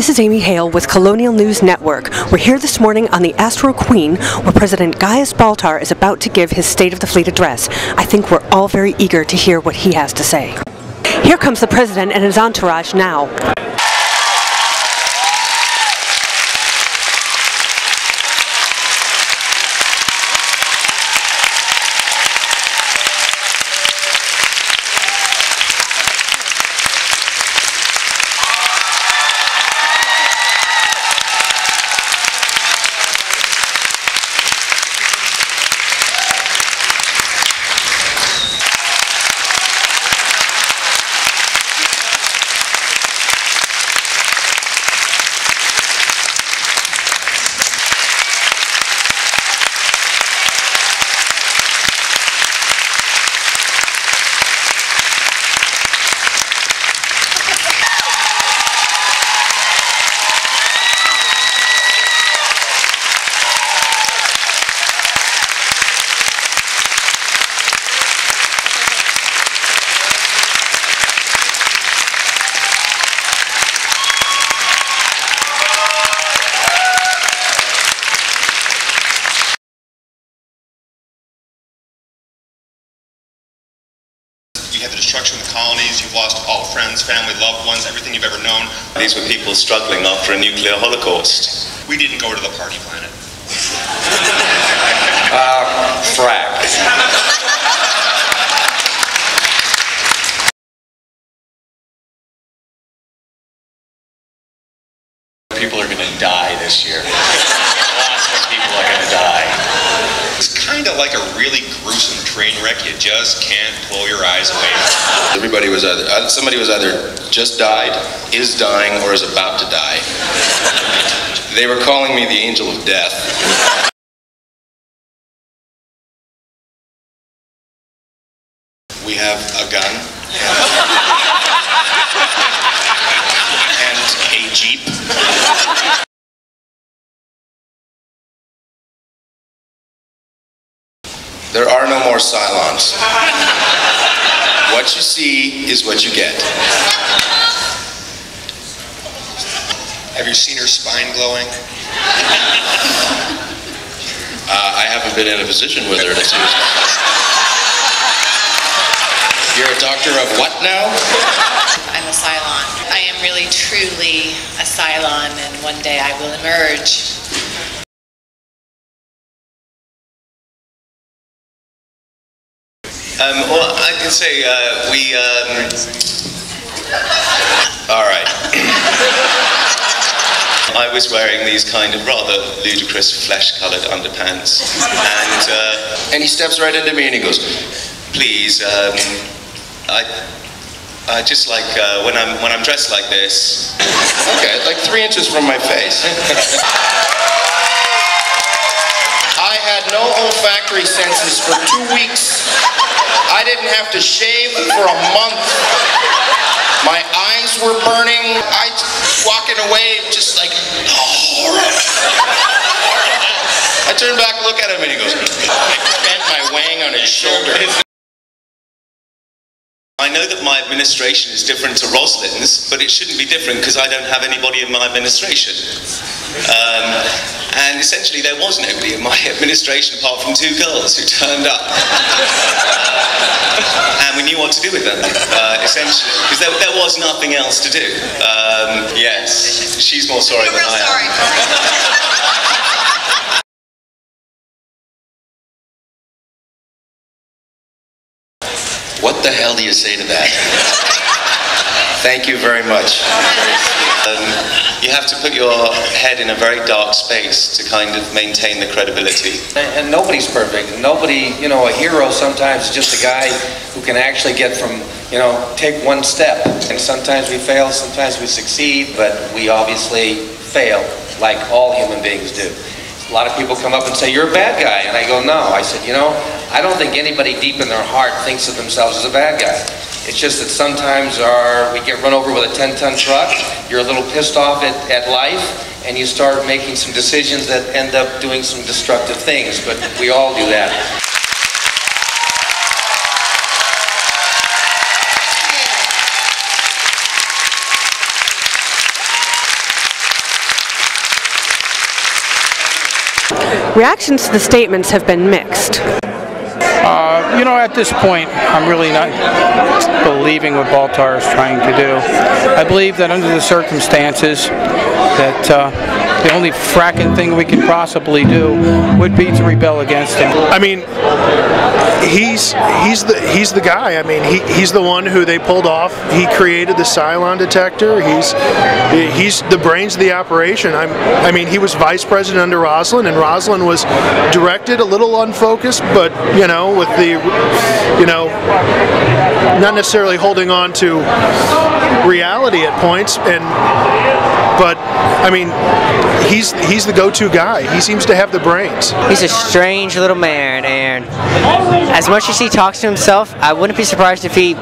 This is Amy Hale with Colonial News Network. We're here this morning on the Astro Queen, where President Gaius Baltar is about to give his State of the Fleet address. I think we're all very eager to hear what he has to say. Here comes the President and his entourage now. You had the destruction of the colonies, you've lost all friends, family, loved ones, everything you've ever known. These were people struggling after a nuclear holocaust. We didn't go to the party planet. Frack. People are going to die this year. Lots of people are going to die. It's kind of like a really gruesome train wreck you just can't pull your eyes away from. Everybody was somebody was either just died, is dying, or is about to die. They were calling me the angel of death. We have a gun and a jeep. There are no more Cylons. What you see is what you get. Have you seen her spine glowing? I haven't been in a position with her to see. You're a doctor of what now? I'm a Cylon. I am really, truly a Cylon, and one day I will emerge. Well, I can say all right. I was wearing these kind of rather ludicrous flesh-colored underpants, And he steps right into me and he goes, please, I just like when I'm dressed like this. okay, like 3 inches from my face. I had no olfactory senses for 2 weeks. I didn't have to shave for a month. My eyes were burning. I walking away just like, oh. I turned back, look at him, and he goes, I bent my wang on his shoulder. I know that my administration is different to Rosalind's, but it shouldn't be different because I don't have anybody in my administration. And essentially there was nobody in my administration apart from 2 girls who turned up. And we knew what to do with them, essentially, because there was nothing else to do. Yes, she's more sorry than I am. What the hell do you say to that? Thank you very much. You have to put your head in a very dark space to kind of maintain the credibility. And nobody's perfect. Nobody, a hero sometimes is just a guy who can actually get from, take one step. And sometimes we fail, sometimes we succeed, but we obviously fail, like all human beings do. A lot of people come up and say, you're a bad guy. And I go, no. I said, I don't think anybody deep in their heart thinks of themselves as a bad guy. It's just that sometimes we get run over with a 10-ton truck, you're a little pissed off at life, and you start making some decisions that end up doing some destructive things, but we all do that. Reactions to the statements have been mixed. You know, at this point, I'm really not believing what Baltar is trying to do. I believe that under the circumstances, that the only fracking thing we can possibly do would be to rebel against him. I mean, he's the guy. I mean, he's the one who they pulled off. He created the Cylon detector. He's the brains of the operation. I mean, he was vice president under Roslin, and Roslin was directed a little unfocused, but you know, with the not necessarily holding on to reality at points, but I mean, he's the go-to guy. He seems to have the brains. He's a strange little man, and as much as he talks to himself, I wouldn't be surprised if he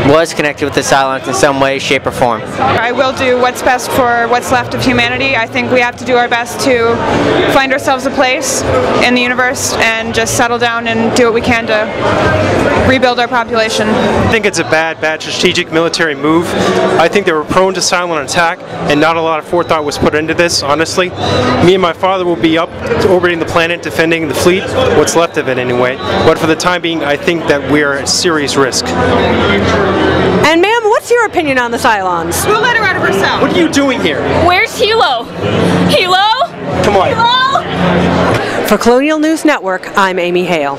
was connected with the Cylons in some way, shape, or form. I will do what's best for what's left of humanity. I think we have to do our best to find ourselves a place in the universe and just settle down and do what we can to rebuild our population. I think it's a bad strategic military move. I think they were prone to Cylon attack, and not a lot of forethought was put into this, honestly. Me and my father will be up orbiting the planet, defending the fleet, what's left of it anyway. But for the time being, I think that we're at serious risk. And ma'am, what's your opinion on the Cylons? We'll let her out of her cell. What are you doing here? Where's Hilo? Hilo? Come on. Hilo? For Colonial News Network, I'm Amy Hale.